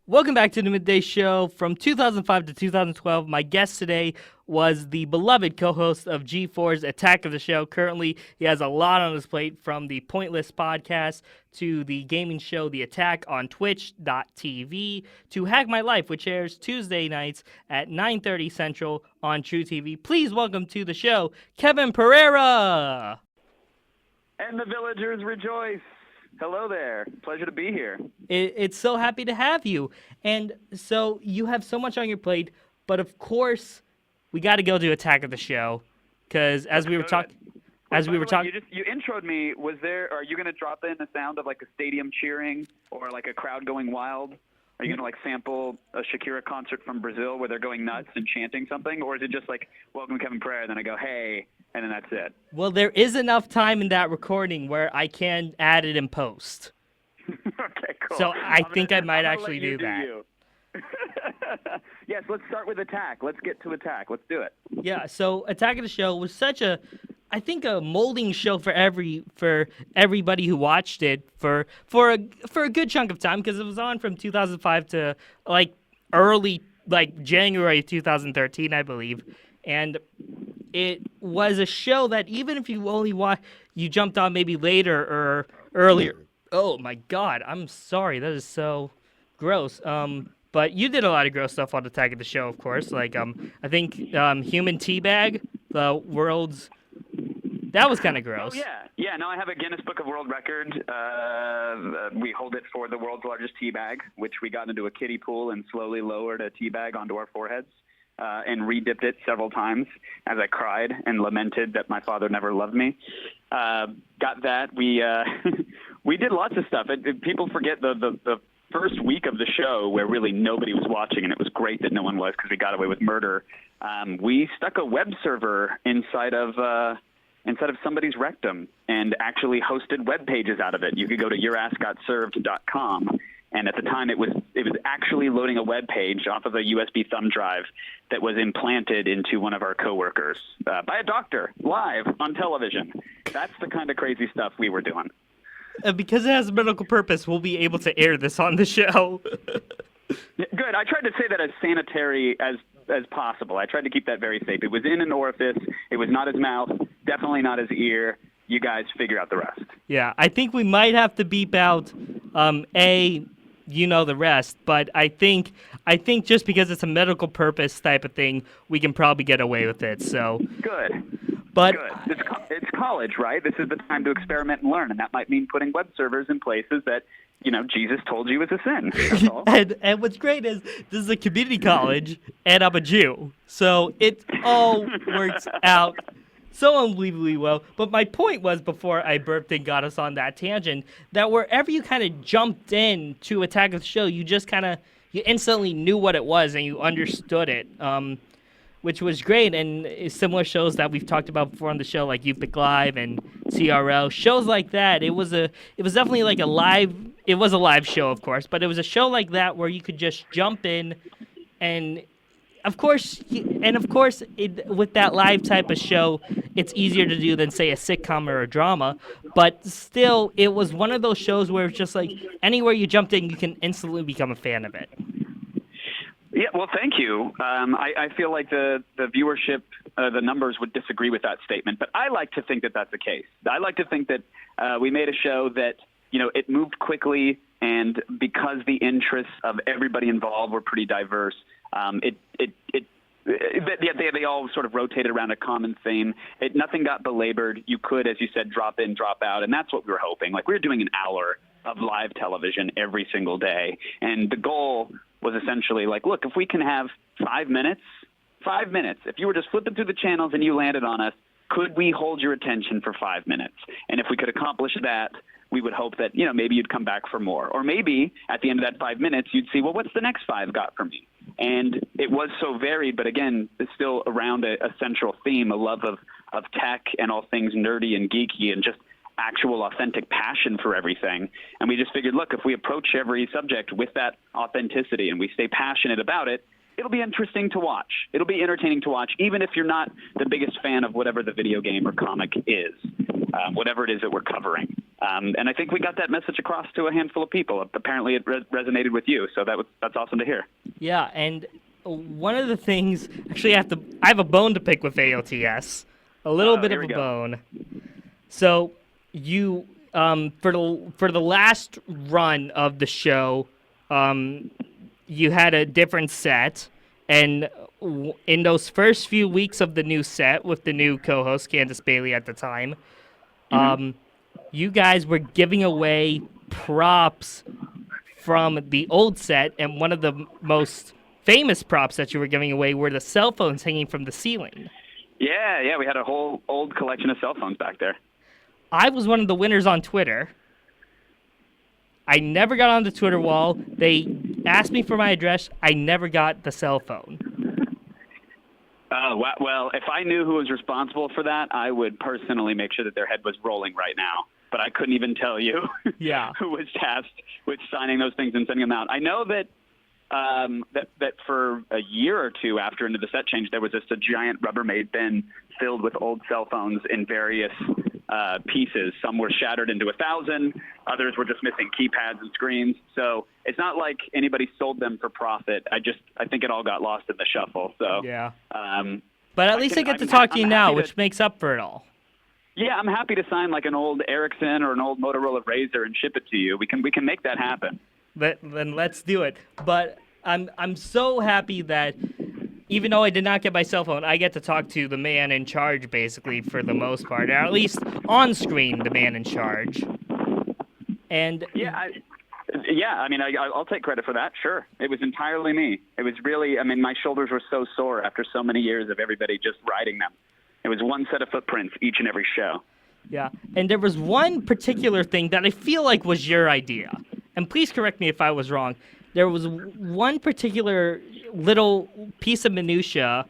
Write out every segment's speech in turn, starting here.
Welcome back to the Midday Show. From 2005 to 2012, my guest today was the beloved co-host of G4's Attack of the Show. Currently, he has a lot on his plate, from the Pointless podcast to the gaming show The Attack on Twitch.tv to Hack My Life, which airs Tuesday nights at 9:30 Central on True TV. Please welcome to the show, Kevin Pereira! And the villagers rejoice. Hello there. Pleasure to be here. It's so happy to have you. And so you have so much on your plate, but of course, we got to go to Attack of the Show, because as we were talking, you introed me. Are you going to drop in the sound of like a stadium cheering or like a crowd going wild? Are you going to like sample a Shakira concert from Brazil where they're going nuts and chanting something, or is it just like welcome Kevin Pereira, and then I go hey, and then that's it? Well, there is enough time in that recording where I can add it in post. Okay, cool. So I think I might actually do that. Yes, let's start with Attack. Let's get to Attack. Let's do it. Yeah, so Attack of the Show was such a molding show for everybody who watched it for a good chunk of time, because it was on from 2005 to early January 2013, I believe. And it was a show that even if you only you jumped on maybe later or earlier. Oh my God, I'm sorry, that is so gross. But you did a lot of gross stuff on Attack of the Show, of course. I think Human Teabag, the world's. That was kind of gross. Oh, yeah. No, I have a Guinness Book of World Record. We hold it for the world's largest tea bag, which we got into a kiddie pool and slowly lowered a tea bag onto our foreheads and re-dipped it several times as I cried and lamented that my father never loved me. Got that. We we did lots of stuff. People forget the first week of the show where really nobody was watching, and it was great that no one was because we got away with murder. We stuck a web server inside of somebody's rectum and actually hosted web pages out of it. You could go to yourassgotserved.com, and at the time it was actually loading a web page off of a USB thumb drive that was implanted into one of our coworkers by a doctor live on television. That's the kind of crazy stuff we were doing. Because it has a medical purpose, we'll be able to air this on the show. Good. I tried to say that as sanitary as possible. I tried to keep that very safe. It was in an orifice. It was not his mouth. Definitely not his ear. You guys figure out the rest. Yeah, I think we might have to beep out the rest, but I think just because it's a medical purpose type of thing, we can probably get away with it. So good. But good. It's college, right? This is the time to experiment and learn, and that might mean putting web servers in places that Jesus told you was a sin. That's all. and what's great is this is a community college, and I'm a Jew, so it all works out so unbelievably well. But my point was, before I burped and got us on that tangent, that wherever you kind of jumped in to Attack of the Show, you just you instantly knew what it was and you understood it, which was great. And similar shows that we've talked about before on the show, like Upic Live and CRL, shows like that, it was definitely like a live. It was a live show, of course, but it was a show like that where you could just jump in, and of course, with that live type of show, it's easier to do than, say, a sitcom or a drama. But still, it was one of those shows where it's just like anywhere you jumped in, you can instantly become a fan of it. Yeah, well, thank you. I feel like the viewership, the numbers would disagree with that statement, but I like to think that that's the case. I like to think that we made a show that, it moved quickly, and because the interests of everybody involved were pretty diverse, they all sort of rotated around a common theme. Nothing got belabored. You could, as you said, drop in, drop out, and that's what we were hoping. Like, we were doing an hour of live television every single day, and the goal was essentially like, look, if we can have 5 minutes, if you were just flipping through the channels and you landed on us, could we hold your attention for 5 minutes? And if we could accomplish that, we would hope that, maybe you'd come back for more. Or maybe at the end of that 5 minutes, you'd see, well, what's the next 5 got for me? And it was so varied, but again, it's still around a central theme, a love of tech and all things nerdy and geeky and just actual authentic passion for everything. And we just figured, look, if we approach every subject with that authenticity and we stay passionate about it, it'll be interesting to watch. It'll be entertaining to watch, even if you're not the biggest fan of whatever the video game or comic is, whatever it is that we're covering. And I think we got that message across to a handful of people. Apparently, it resonated with you, so that's awesome to hear. Yeah, and one of the things, actually, I have a bone to pick with AOTS, a little bit here of we a go. bone. So you, for the last run of the show, you had a different set, and in those first few weeks of the new set with the new co-host Candace Bailey at the time, you guys were giving away props from the old set, and one of the most famous props that you were giving away were the cell phones hanging from the ceiling. Yeah, we had a whole old collection of cell phones back there. I was one of the winners on Twitter. I never got on the Twitter wall. They asked me for my address. I never got the cell phone. Well, if I knew who was responsible for that, I would personally make sure that their head was rolling right now. But I couldn't even tell you who was tasked with signing those things and sending them out. I know that that for a year or two after into the set change, there was just a giant Rubbermaid bin filled with old cell phones in various pieces. Some were shattered into 1,000. Others were just missing keypads and screens. So it's not like anybody sold them for profit. I think it all got lost in the shuffle. So yeah. But at least I get to talk to you now, which makes up for it all. Yeah, I'm happy to sign like an old Ericsson or an old Motorola Razr and ship it to you. We can make that happen. Then let's do it. But I'm so happy that even though I did not get my cell phone, I get to talk to the man in charge, basically, for the most part, or at least on screen, the man in charge. And I'll take credit for that. Sure, it was entirely me. It was really, my shoulders were so sore after so many years of everybody just riding them. It was one set of footprints each and every show. Yeah, and there was one particular thing that I feel like was your idea. And please correct me if I was wrong. There was one particular little piece of minutia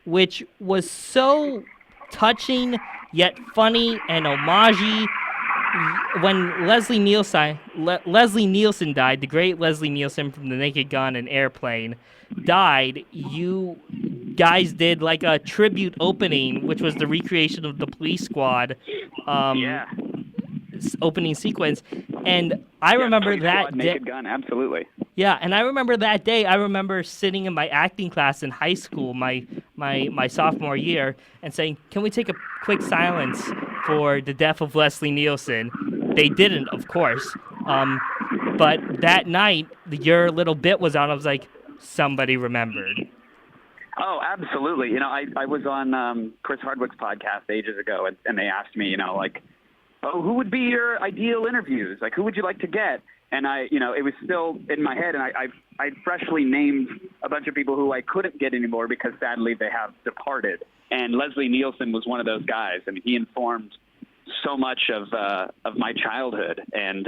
which was so touching yet funny and homage-y. When Leslie Nielsen died, the great Leslie Nielsen from The Naked Gun and Airplane died, you guys did like a tribute opening, which was the recreation of the Police Squad opening sequence. And I remember that day. Naked Gun, absolutely. Yeah, and I remember that day. I remember sitting in my acting class in high school, my sophomore year, and saying, "Can we take a quick silence for the death of Leslie Nielsen?" They didn't, of course. But that night, your little bit was on. I was like, somebody remembered. Oh, absolutely. I was on Chris Hardwick's podcast ages ago, and they asked me, who would be your ideal interviews? Like, who would you like to get? And it was still in my head, and I freshly named a bunch of people who I couldn't get anymore because sadly they have departed. And Leslie Nielsen was one of those guys. I mean, he informed so much of my childhood, and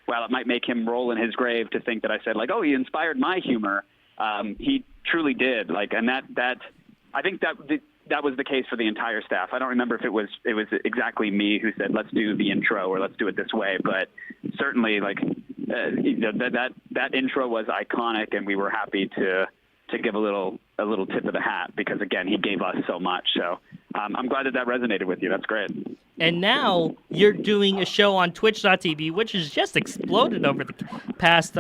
while it might make him roll in his grave to think that I said he inspired my humor, he truly did. And that I think that was the case for the entire staff. I don't remember if it was exactly me who said, let's do the intro or let's do it this way, but certainly that intro was iconic, and we were happy to give a little tip of the hat because, again, he gave us so much. So I'm glad that resonated with you. That's great. And now you're doing a show on Twitch.tv, which has just exploded over the past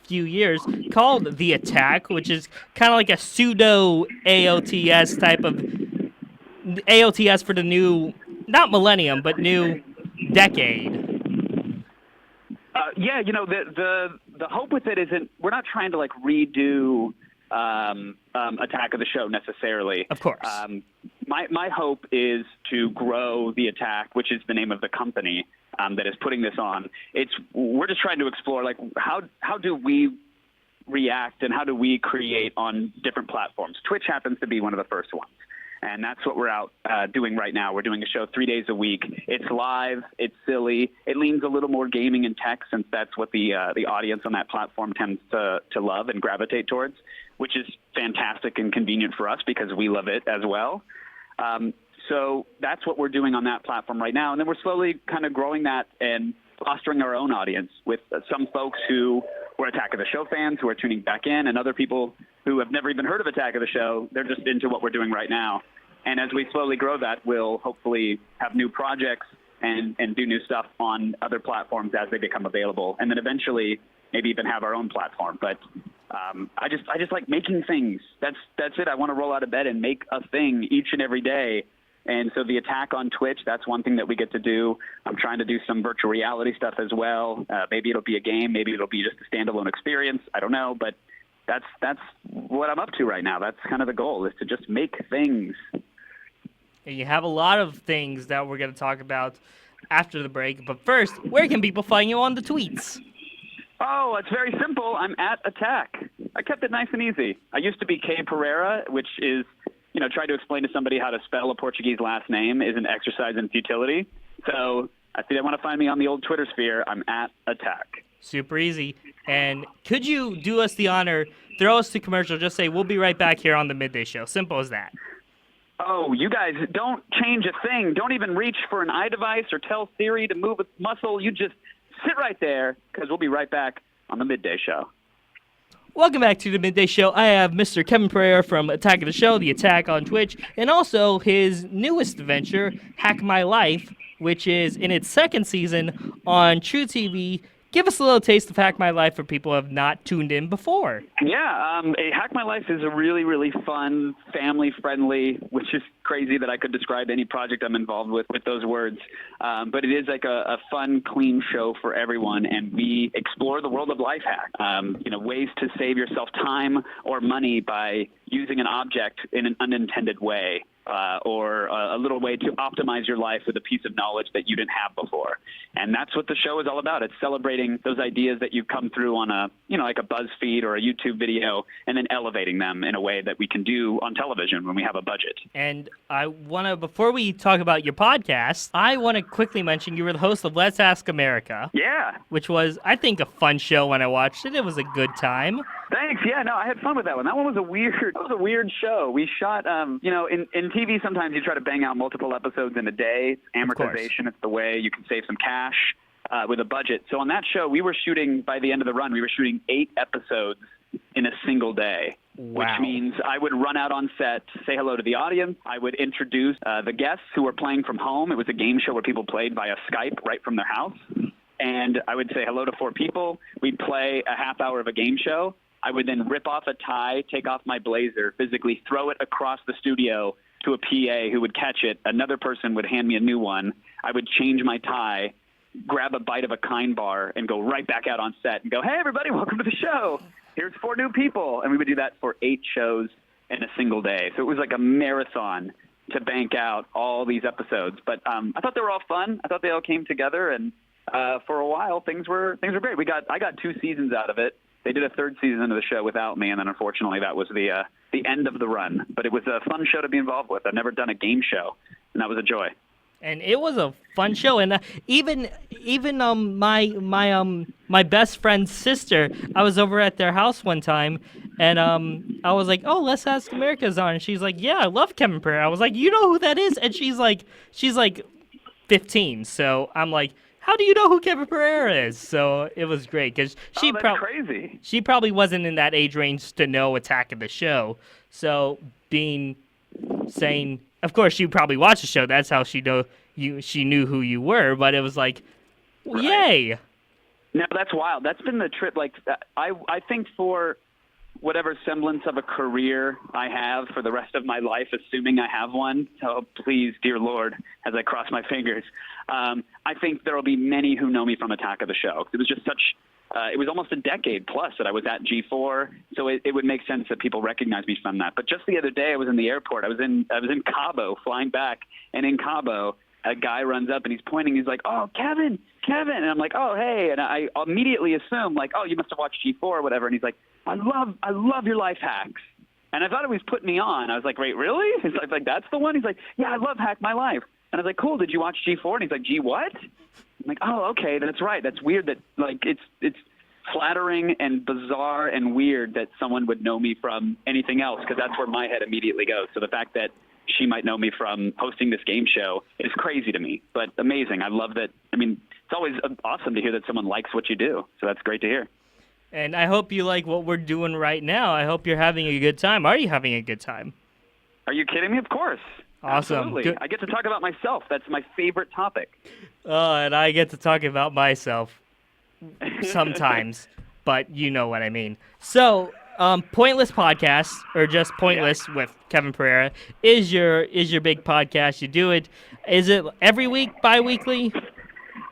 few years, called The Attack, which is kind of like a pseudo AOTS type of AOTS for the new, not millennium, but new decade. The hope with it isn't, we're not trying to redo Attack of the Show necessarily. Of course. My hope is to grow The Attack, which is the name of the company that is putting this on. We're just trying to explore how do we react and how do we create on different platforms. Twitch happens to be one of the first ones. And that's what we're out doing right now. We're doing a show 3 days a week. It's live. It's silly. It leans a little more gaming and tech, since that's what the audience on that platform tends to love and gravitate towards, which is fantastic and convenient for us because we love it as well. So that's what we're doing on that platform right now. And then we're slowly kind of growing that and fostering our own audience with some folks who were Attack of the Show fans who are tuning back in, and other people who have never even heard of Attack of the Show. They're just into what we're doing right now. And as we slowly grow that, we'll hopefully have new projects and do new stuff on other platforms as they become available, and then eventually maybe even have our own platform. But I just like making things. That's it. I want to roll out of bed and make a thing each and every day. And so the Attack on Twitch, that's one thing that we get to do. I'm trying to do some virtual reality stuff as well. Maybe it'll be a game. Maybe it'll be just a standalone experience. I don't know. But that's what I'm up to right now. That's kind of the goal, is to just make things. And you have a lot of things that we're going to talk about after the break. But first, where can people find you on the tweets? Oh, it's very simple. I'm at Attack. I kept it nice and easy. I used to be Kevin Pereira, which is, try to explain to somebody how to spell a Portuguese last name is an exercise in futility. So if they want to find me on the old Twitter sphere, I'm at Attack. Super easy. And could you do us the honor, throw us to commercial, just say, we'll be right back here on the Midday Show. Simple as that. Oh, you guys, don't change a thing. Don't even reach for an iDevice or tell Siri to move a muscle. You just sit right there, because we'll be right back on the Midday Show. Welcome back to the Midday Show. I have Mr. Kevin Pereira from Attack of the Show, The Attack on Twitch, and also his newest venture, Hack My Life, which is in its second season on True TV. Give us a little taste of Hack My Life for people who have not tuned in before. Yeah, Hack My Life is a really, really fun, family-friendly, which is crazy that I could describe any project I'm involved with those words. But it is like a fun, clean show for everyone, and we explore the world of life hack. Ways to save yourself time or money by using an object in an unintended way. Or a little way to optimize your life with a piece of knowledge that you didn't have before. And that's what the show is all about. It's celebrating those ideas that you've come through on like a BuzzFeed or a YouTube video, and then elevating them in a way that we can do on television when we have a budget. And I want to, before we talk about your podcast, I want to quickly mention you were the host of Let's Ask America. Yeah. Which was, I think, a fun show when I watched it. It was a good time. Thanks. Yeah, no, I had fun with that one. That one was a weird show. We shot, in TV, sometimes you try to bang out multiple episodes in a day. It's amortization. It's the way you can save some cash with a budget. So on that show, we were shooting, by the end of the run, we were shooting 8 episodes in a single day. Wow. Which means I would run out on set, say hello to the audience. I would introduce the guests who were playing from home. It was a game show where people played via Skype right from their house. And I would say hello to 4 people. We'd play a half hour of a game show. I would then rip off a tie, take off my blazer, physically throw it across the studio to a PA who would catch it. Another person would hand me a new one. I would change my tie, grab a bite of a Kind bar, and go right back out on set and go, hey, everybody, welcome to the show. Here's 4 new people. And we would do that for 8 shows in a single day. So it was like a marathon to bank out all these episodes. But I thought they were all fun. I thought they all came together. And for a while, things were great. I got 2 seasons out of it. They did a 3rd season of the show without me, and then unfortunately that was the end of the run. But it was a fun show to be involved with. I've never done a game show, and that was a joy. And it was a fun show, and even my best friend's sister, I was over at their house one time, and I was like, oh, Let's Ask America's on, and she's like, yeah, I love Kevin Pereira. I was like, you know who that is? And she's like 15, so I'm like, how do you know who Kevin Pereira is? So it was great, because crazy. She probably wasn't in that age range to know Attack of the Show. So saying, of course, she probably watched the show. That's how she knew who you were. But it was like, right. Yay! No, that's wild. That's been the trip. Like, I think for whatever semblance of a career I have for the rest of my life, assuming I have one. So please, dear Lord, as I cross my fingers, I think there will be many who know me from Attack of the Show. It was just it was almost a decade plus that I was at G4, so it would make sense that people recognize me from that. But just the other day, I was in the airport. I was in Cabo, flying back, and in Cabo, a guy runs up and he's pointing. He's like, "Oh, Kevin!" And I'm like, "Oh, hey!" And I immediately assume like, "Oh, you must have watched G4 or whatever." And he's like, I love your life hacks." And I thought it was putting me on. I was like, "Wait, really?" He's like, "That's the one?" He's like, "Yeah, I love Hack My Life." And I was like, "Cool. Did you watch G4?" And he's like, "G what?" I'm like, "Oh, okay, that's right. That's weird that like it's flattering and bizarre and weird that someone would know me from anything else, because that's where my head immediately goes. So the fact that she might know me from hosting this game show is crazy to me, but amazing. I love that. I mean, it's always awesome to hear that someone likes what you do. So that's great to hear. And I hope you like what we're doing right now. I hope you're having a good time. Are you having a good time? Are you kidding me? Of course. Awesome. Absolutely. Good. I get to talk about myself. That's my favorite topic. And I get to talk about myself sometimes, but you know what I mean. So, Pointless Podcast, or just Pointless with Kevin Pereira, is your big podcast. You do it. Is it every week, bi-weekly?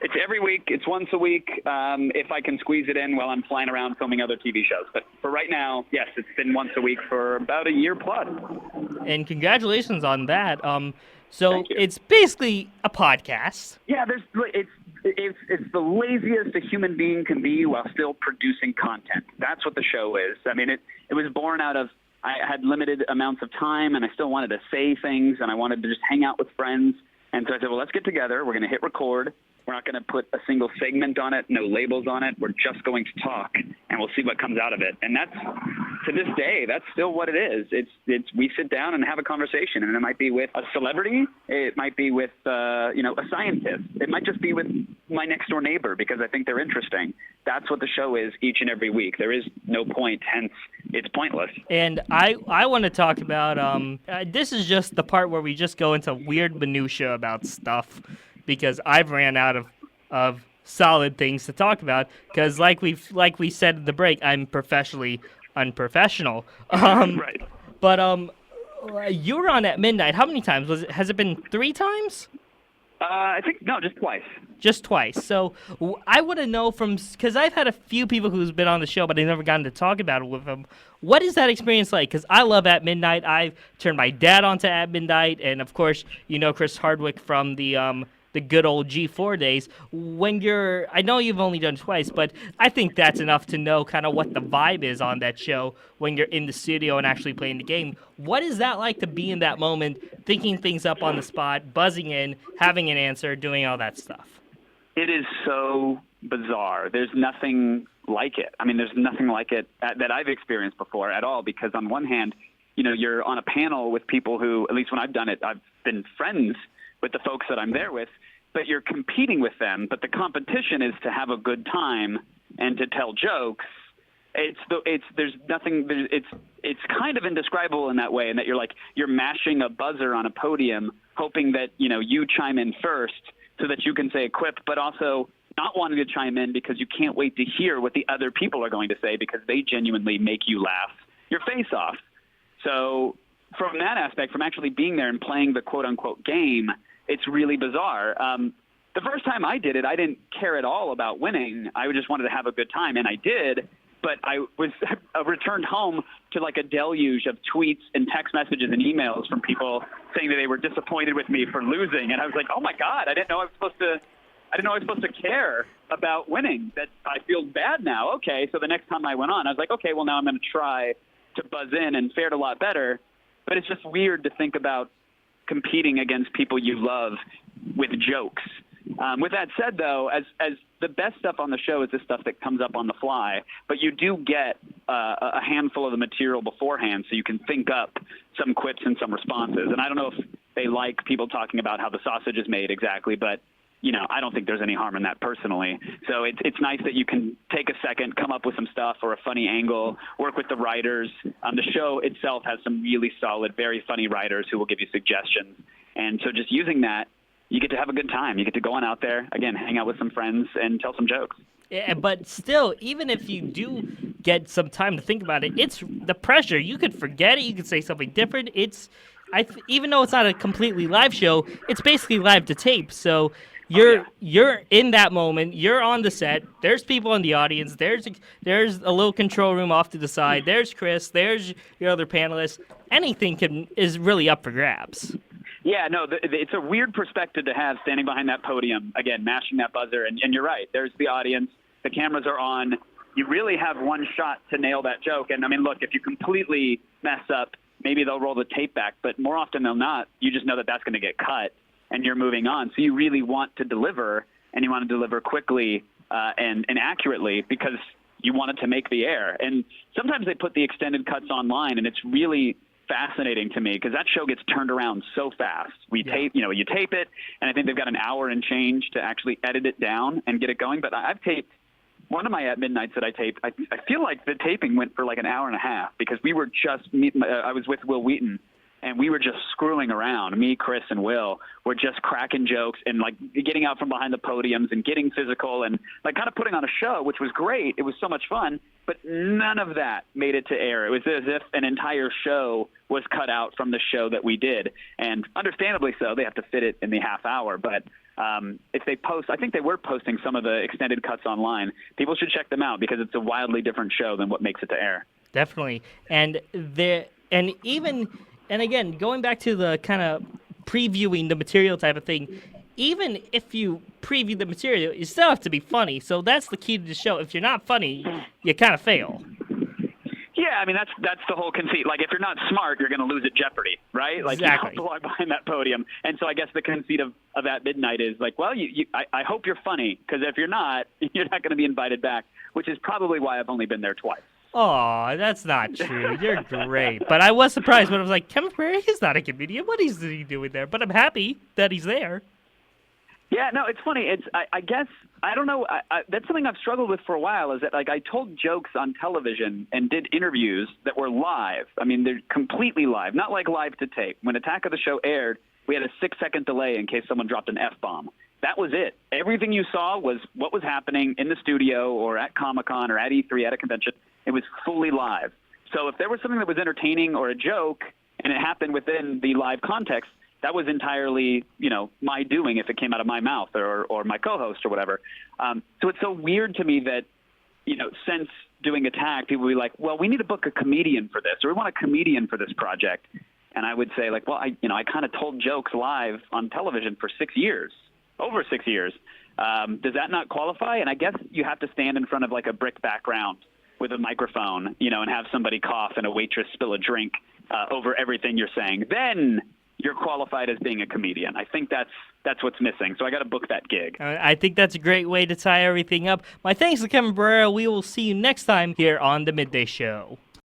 It's every week. It's once a week. If I can squeeze it in while I'm flying around filming other TV shows. But for right now, yes, it's been once a week for about a year plus. And congratulations on that. So Thank you. it's basically a podcast. Yeah, it's the laziest a human being can be while still producing content. That's what the show is. I mean, it was born out of I had limited amounts of time, and I still wanted to say things, and I wanted to just hang out with friends. And so I said, well, let's get together. We're going to hit record. We're not going to put a single segment on it, no labels on it. We're just going to talk, and we'll see what comes out of it. And that's, to this day, that's still what it is. It's we sit down and have a conversation, and it might be with a celebrity. It might be with, a scientist. It might just be with my next-door neighbor because I think they're interesting. That's what the show is each and every week. There is no point, hence it's pointless. And I want to talk about, this is just the part where we just go into weird minutia about stuff, because I've ran out of solid things to talk about. Because like we said in the break, I'm professionally unprofessional. Right. But you were on at midnight. How many times has it been? 3 times? I think no, just twice. Just twice. So I want to know because I've had a few people who's been on the show, but I've never gotten to talk about it with them. What is that experience like? Because I love At Midnight. I've turned my dad onto At Midnight, and of course, Chris Hardwick from the good old G4 days. I know you've only done twice, but I think that's enough to know kind of what the vibe is on that show when you're in the studio and actually playing the game. What is that like to be in that moment, thinking things up on the spot, buzzing in, having an answer, doing all that stuff? It is so bizarre. There's nothing like it. I mean, there's nothing like it that I've experienced before at all, because on one hand, you're on a panel with people who, at least when I've done it, I've been friends with the folks that I'm there with, but you're competing with them. But the competition is to have a good time and to tell jokes. It's kind of indescribable in that way, in that you're mashing a buzzer on a podium, hoping that you chime in first so that you can say a quip, but also not wanting to chime in because you can't wait to hear what the other people are going to say because they genuinely make you laugh your face off. So from that aspect, from actually being there and playing the quote-unquote game, it's really bizarre. The first time I did it, I didn't care at all about winning. I just wanted to have a good time, and I did. But I returned home to like a deluge of tweets and text messages and emails from people saying that they were disappointed with me for losing. And I was like, oh my God, I didn't know I was supposed to care about winning. That I feel bad now. Okay, so the next time I went on, I was like, okay, well now I'm going to try to buzz in, and fared a lot better. But it's just weird to think about competing against people you love with jokes. With that said, though, as the best stuff on the show is the stuff that comes up on the fly, but you do get a handful of the material beforehand, so you can think up some quips and some responses. And I don't know if they like people talking about how the sausage is made exactly, but I don't think there's any harm in that personally. So it's nice that you can take a second, come up with some stuff or a funny angle, work with the writers. The show itself has some really solid, very funny writers who will give you suggestions. And so just using that, you get to have a good time. You get to go on out there, again, hang out with some friends and tell some jokes. Yeah, but still, even if you do get some time to think about it, it's the pressure. You could forget it. You could say something different. Even though it's not a completely live show, it's basically live to tape. So you're in that moment. You're on the set. There's people in the audience. There's a little control room off to the side. There's Chris. There's your other panelists. Anything is really up for grabs. Yeah, no, it's a weird perspective to have standing behind that podium, again, mashing that buzzer. And you're right. There's the audience. The cameras are on. You really have one shot to nail that joke. And, I mean, look, if you completely mess up, maybe they'll roll the tape back. But more often than not, you just know that that's going to get cut and you're moving on. So you really want to deliver, and you want to deliver quickly and accurately because you want it to make the air. And sometimes they put the extended cuts online, and it's really fascinating to me because that show gets turned around so fast. You tape it, and I think they've got an hour and change to actually edit it down and get it going. But I've taped one of my At Midnights that I taped. I feel like the taping went for like an hour and a half because we were I was with Will Wheaton, and we were just screwing around. Me, Chris, and Will were just cracking jokes and like getting out from behind the podiums and getting physical and like kind of putting on a show, which was great. It was so much fun, but none of that made it to air. It was as if an entire show was cut out from the show that we did, and understandably so. They have to fit it in the half hour, but if they post, I think they were posting some of the extended cuts online. People should check them out because it's a wildly different show than what makes it to air. Definitely. And again, going back to the kind of previewing the material type of thing, even if you preview the material, you still have to be funny. So that's the key to the show. If you're not funny, you kind of fail. Yeah, I mean, that's the whole conceit. Like, if you're not smart, you're going to lose at Jeopardy, right? Like, exactly. You don't belong behind that podium. And so I guess the conceit of At Midnight is like, well, I hope you're funny, because if you're not going to be invited back, which is probably why I've only been there twice. Oh, that's not true. You're great. But I was surprised when I was like, Kevin Pereira is not a comedian. What is he doing there? But I'm happy that he's there. Yeah, no, it's funny. I guess, I don't know. That's something I've struggled with for a while, is that like I told jokes on television and did interviews that were live. I mean, they're completely live, not like live to tape. When Attack of the Show aired, we had a 6-second delay in case someone dropped an F-bomb. That was it. Everything you saw was what was happening in the studio or at Comic-Con or at E3 at a convention. It was fully live. So if there was something that was entertaining or a joke and it happened within the live context, that was entirely, my doing if it came out of my mouth or my co-host or whatever. So it's so weird to me that, since doing Attack, people will be like, well, we need to book a comedian for this, or we want a comedian for this project. And I would say, like, well, I kind of told jokes live on television for 6 years, over 6 years. Does that not qualify? And I guess you have to stand in front of like a brick background with a microphone, and have somebody cough and a waitress spill a drink over everything you're saying. Then you're qualified as being a comedian. I think that's what's missing. So I got to book that gig. I think that's a great way to tie everything up. My thanks to Kevin Pereira. We will see you next time here on the Midday Show.